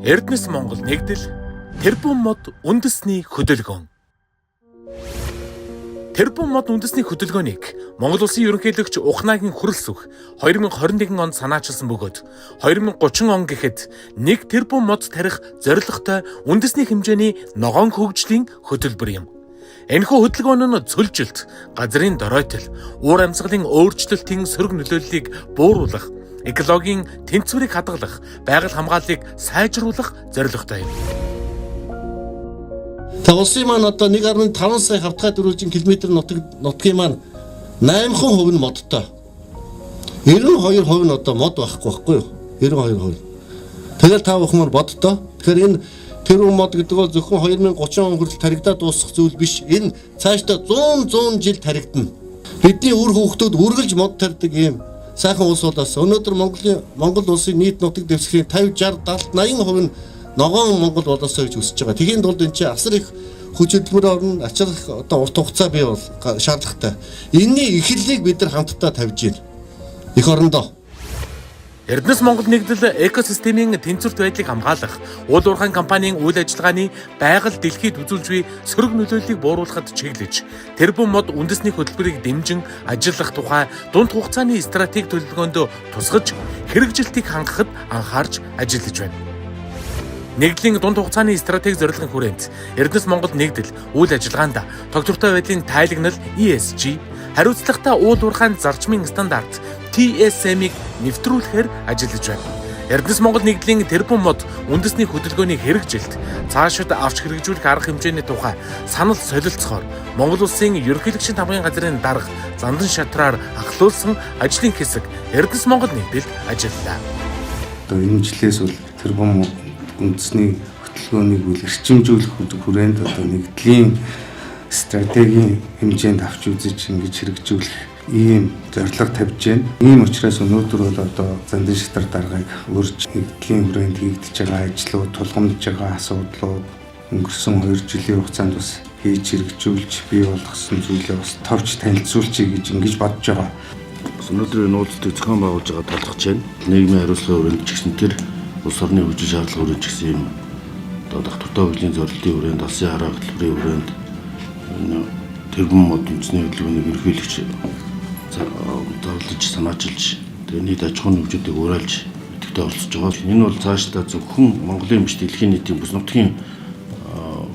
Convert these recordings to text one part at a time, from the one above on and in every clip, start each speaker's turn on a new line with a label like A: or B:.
A: Эрдэнэс Монгол нэгдэл тэрбум мод үндэсний хөдөлгөөн. Тэрбум мод үндэсний хөдөлгөөнийг Монгол Улсын ерөнхийлөгч Ухнагийн хүрэлцэх 2021 онд санаачилсан бөгөөд 2030 он гэхэд 1 тэрбум мод тарих зорилготой үндэсний хэмжээний ногоон хөгжлийн хөтөлбөр юм. Энэхүү хөдөлгөөн нь цөлжилт, газрын доройтол, уур амьсгалын өөрчлөлтийн сөрөг нөлөөллийг бууруулах, экологийн тэнцвэрийг хадгалах, байгаль хамгааллыг сайжруулах зорилготой юм.
B: Улсын маань одоо 1.5 сая хавтгай дөрвөлжин километр нутгийн маань 8% нь модтой. 92% нь одоо мод байхгүй юу? 92%. Тэгэл та бүхэн боддоо. Тэгэхээр энэ тэрбум мод гэдэг бол зөвхөн 2030 он хүртэл таригдаад дуусах зүйл биш. Энэ цаашдаа 100 жил таригдана. Бидний үр хүүхдүүд үргэлж мод тарьдаг юм сайхан улс болоос өнөөдөр Монгол улсын нийт нутаг дэвсгэрийн 50, 60, 70, 80% нь ногоон Монгол болоосоо гэж үсэж байгаа. Тэхийн тулд энэ чинь асар их хүч хөдөлмөр орно, ачаал одоо урт хугацаа бий бол шаардлагатай. Энэний эхлэлийг бид нар хамтдаа тавьж байна. Эх орондоо.
A: Эрдэнэс Монгол нэгдэл экосистемийн тэнцвэрт байдлыг хамгаалах, уул уурхайн компанийн үйл ажиллагааны байгаль дэлхийд үзүүлж буй сөрөг нөлөөллийг бууруулахад чиглэж, тэрбум мод үндэсний хөтөлбөрийг дэмжин ажиллах тухай дунд хугацааны стратеги төлөвлөгөөнд тусгаж, хэрэгжилтийг хангахад анхаарч ажиллаж байна. Нэгдлийн дунд хугацааны стратеги зорилгын хүрээнд Эрдэнэс Монгол нэгдэл үйл ажиллагаанд тогтвортой байдлын тайлагнал ESG, хариуцлагатай уул уурхайн зарчмын стандарт TSM-ийг нэвтрүүлэхээр ажиллаж байна. Эрдэнэс Монгол нэгдлийн тэрбум мод үндэсний хөдөлгөөний хэрэгжилт, цаашид авч хэрэгжүүлэх арга хэмжээний тухай санал солилцохоор Монгол Улсын ерөнхийлөгчийн тамгын газрын дарга Зандан шатраар ахлуулсан ажлын хэсэг Эрдэнэс Монгол нэгдэлд ажиллалаа.
C: Одоо энэ жилээс бол тэрбум үндэсний хөтөлгөөнийг үл эрчимжүүлэх хүрээнд одоо нэгдлийн стратегийн хэмжээнд авч үзэж ингэж хэрэгжүүлэх ийм зорилго тавьж байна. Ийм учраас өнөөдөр бол одоо Зандан шатар даргаыг урьж нэгдлийн хүрээнд хийгдэж байгаа ажлууд, тулгамдж байгаа асуудлууд өнгөрсөн 2 жилийн хугацаанд бас хийж хэрэгжүүлж бий болгосон зүйлээ бас товч танилцуулчих гэж ингэж бодож байгаа.
D: Өнөөдрийн нууцыг зохион байгуулж байгаа талхаж байна. Нийгмийн хариуцлагын хүрээнд ч гэсэн тэр улс орны хөгжил шаардлага хүрээнд ч гэсэн юм одоо тогтвортой хөгжлийн зорилтын хүрээнд, алсын хараа хөтөлбөрийн хүрээнд тэрбум мод үндэсний хөдөлгөөнийг ерөнхийлөгч зарлж санаачилж тэгээ нийт аж ахуйн хөгжүүдийг уриалж идэвхтэй оролцож байгаа. Энэ бол цаашдаа зөвхөн Монголын биш дэлхийн нийтийн бүс нутгийн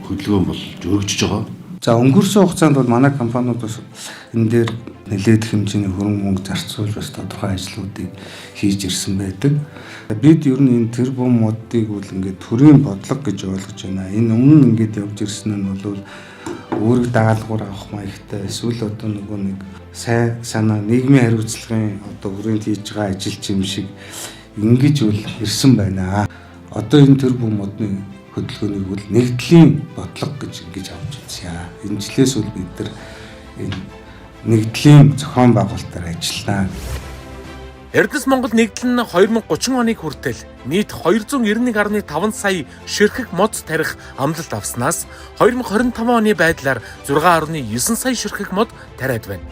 D: хөдөлгөөн болж өргөжж байгаа.
C: За өнгөрсөн хугацаанд бол манай компаниуд бас энэ дээр нэлээд хэмжээний хөрөнгө мөнгө зарцуулж бас тодорхой ажлуудыг хийж ирсэн байдаг. Бид ер нь энэ тэрбум модыг бол ингээд төрийн бодлого гэж ойлгож байна. Энэ өмнө нь ингээд явж ирсэн нь бол үүрэг дагалгавар авах маягтай эсвэл одоо нөгөө нэг сайн санаа нийгмийн хариуцлагын одоо хүрээнд хийж байгаа ажил юм шиг ингэж бол ирсэн байна. Одоо энэ тэрбум модны хөдөлгөөнийг бол нэгдлийн бодлого гэж ингэж авч үзье. Энэ жилээс бол бид нар энэ нэгдлийн зохион байгуулалтаар ажиллана.
A: Эрдэнэс Монгол нэгдэл нь 2030 оныг хүртэл нийт 291.5 сая ширхэг мод тарих амлалт авснаас 2025 оны байдлаар 6.9 сая ширхэг мод тариад байна.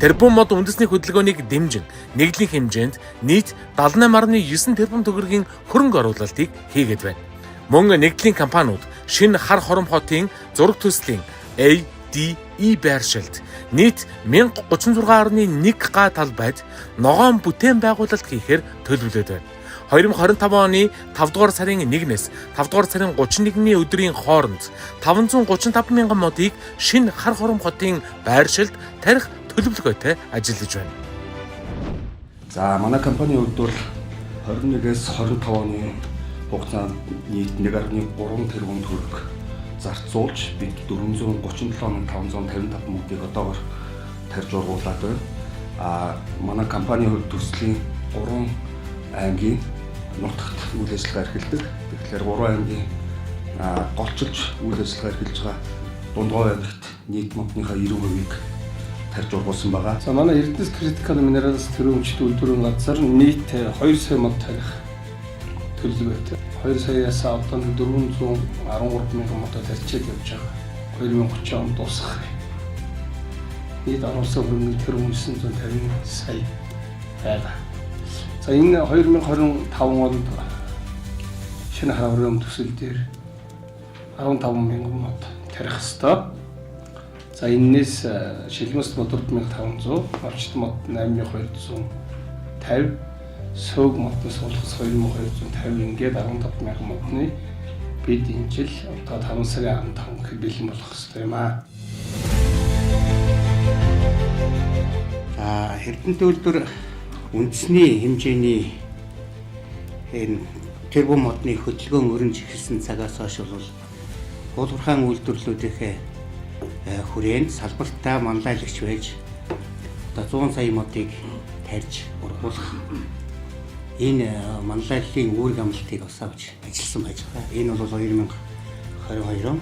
A: Тэрбум мод үндэсний хөдөлгөөнийг дэмжин нэгдлийн хэмжээнд нийт 78.9 тэрбум төгрөгийн хөрөнгө оруулалтыг хийгээд байна. Мөн нэгдлийн компаниуд шинэ хар хором хотын зураг төслийн ADE байршилд нийт 1036.1 га талбайд ногоон бүтээн байгуулалт хийхээр төлөвлөд байна. 2025 оны 5 дугаар сарын 1-ээс 5 дугаар сарын 31-ний өдрийн хооронд 535 мянган модыг шинэ хар хором хотын байршилд тарих төлөвлөгөөтэй ажиллаж байна.
E: За манай компанийн хувьд бол 21-ээс 25 оны хугацаанд нийт 1.3 тэрбум төгрөг зарцуулж бид 437,555 модыг одоогоор тарьж ургуулад байна. Манай компанийн хувьд төслийн 3 аймгийн нутагт үйл ажиллагаа эрхэлдэг. Тэгэхээр 3 аймгийн голчилж үйл ажиллагаа эрхэлж байгаа Дундгой аймагт нийт модныхаа 90%-ийг тарьж ургуулсан байгаа.
F: За манай Эрдэнэс Critical Minerals төрөмчд үйлдвэрийн газар нийт 2 сая мод тарих төлөвлөгөөтэй. 2 саяас одоо 413 мянган мод тарьчаад явж байгаа. 2030 онд дуусах. Нийт оруулсан хөрөнгө тэрбум 950 сая байгаа. За энэ 2025 онд шинэ хаврын төсөл дээр 15,000 мод тарих ёстой. За энэс шилмэс мод 4,500, орчит мод 8,250, сөг модноос уулгас 2,250 ингээд 15,000 модны бид энэ жил одоо 5 сарын 15 гэхэд бэлэн болох хэрэгтэй юм аа.
G: Эрдэнэт үйлдвэр үндэсний хэмжээний энэ тэрбум модны хөдөлгөөн өрнж эхэлсэн цагаас хойш бол уулуурхаан үйлдвэрлэлүүдийнхээ хүрээнд салбартаа манлайлагч байж одоо 100 сая модыг тарьж ургуулах энэ манлайллын үүрэг амлалтыг бас авч ажилласан байж байгаа. Энэ бол 2022 он.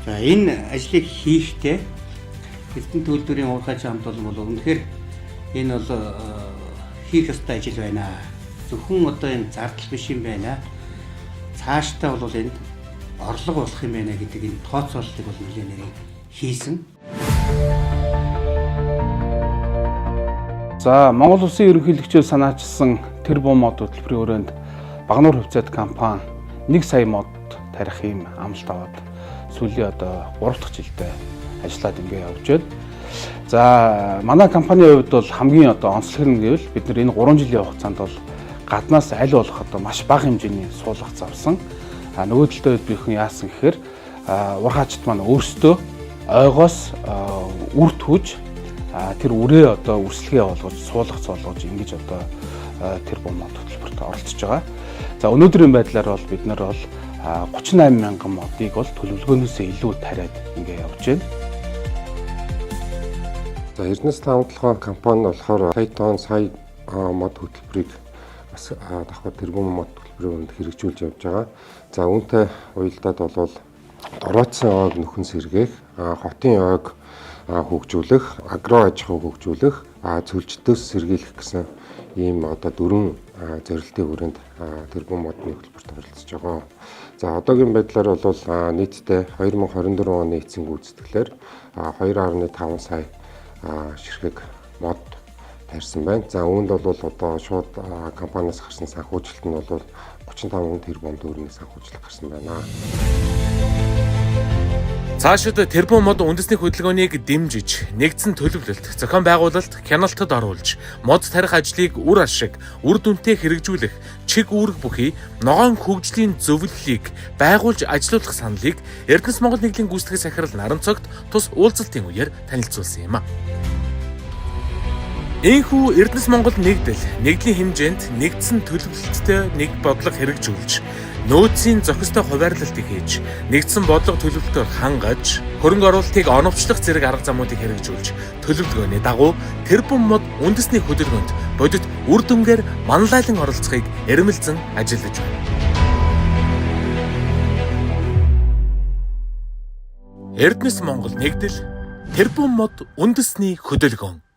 G: За энэ ажлыг хийхдээ Эрдэнэт үйлдвэрийн уурхайч хамт олон бол үнэхээр энэ бол хийх ёстой ажил байна. Зөвхөн одоо энэ зардал биш юм байна. Цаашдаа бол энд орлого болох юм байна гэдэг энэ тооцооллыг бол нэлээд хийсэн.
C: За Монгол Улсын ерөнхийлөгчөө санаачилсан тэрбум мод хөтөлбөрийн өрөөнд Багнуур хувьцаат компани 1 сая мод тарих юм амлалт аваад сүүлийн одоо 3 дахь жилдээ ажиллаад ингээ явж байна. За манай компанийн хувьд бол хамгийн одоо онцлог нь гэвэл бид нар энэ 3 жилийн хугацаанд бол гаднаас аль болох одоо маш бага хэмжээний суулгах зарсан. Нөгөө талдаа бидхэн яасан гэхээр урхаачд маань өөрсдөө ойгоос үр түүж тэр үрээ одоо үрслэгээ болгож суулгах цоолгож ингэж одоо тэрбум мод хөтөлбөрт оролцож байгаа. За өнөөдрийн байдлаар бол бид нар бол 38,000 модыг бол төлөвлөгөөнөөсөө илүү тариад ингээ явж байна.
H: За Эрдэнэс таамаглалын компани болохоор сая мод хөтөлбөрийг бас давхар тэрбум мод хөтөлбөрөнд хэрэгжүүлж явж байгаа. За үүнтэй уялдаад бол дороотсон ойг нөхөн сэргээх, хотын ойг хөгжүүлэх, агро аж ахуйг хөгжүүлэх, цөлжтөөс сэргийлэх гэсэн ийм одоо 4 зорилтын хүрээнд тэрбум модны хөтөлбөрт оролцож байгаа. За одоогийн байдлаар бол нийтдээ 2024 оны эцсийн гүйцэтгэлээр 2.5 сая ширхэг мод тарьсан байна. За үүнд бол одоо шууд компаниас гарсан санхүүжилт нь бол 35 тэрбум төгрөгийн санхүүжилт гарсан байна.
A: Цаашид тэрбум мод үндэсний хөдөлгөөнийг дэмжиж, нэгдсэн төлөвлөлт, зохион байгуулалт, хяналтад оруулж, мод тарих ажлыг үр ашиг, үр дүнтэй хэрэгжүүлэх, чиг үүрэг бүхий ногоон хөгжлийн зөвлөлийг байгуулж ажилуулах саналыг Эрдэнэс Монгол нэгдлийн гүйцэтгэх захирал Наран цогт тус уулзалтын үеэр танилцуулсан юм а. Энэхүү Эрдэнэс Монгол нэгдэл нэгдлийн хэмжээнд нэгдсэн төлөвлөлттэй нэг бодлого хэрэгжүүлж, нөөцийн зохистой хуваарлалтыг хийж, нэгдсэн бодлого төлөвлөлтөөр хангаж, хөрөнгө оруулалтыг оновчлох зэрэг арга замуудыг хэрэгжүүлж, төлөвлөгөөний дагуу тэрбум мод үндэсний хөдөлгөөнд бодит үр дүнгээр манлайлан оролцохыг эрмэлзэн ажиллаж байна. Эрдэнэс Монгол нэгдэл тэрбум мод үндэсний хөдөлгөөн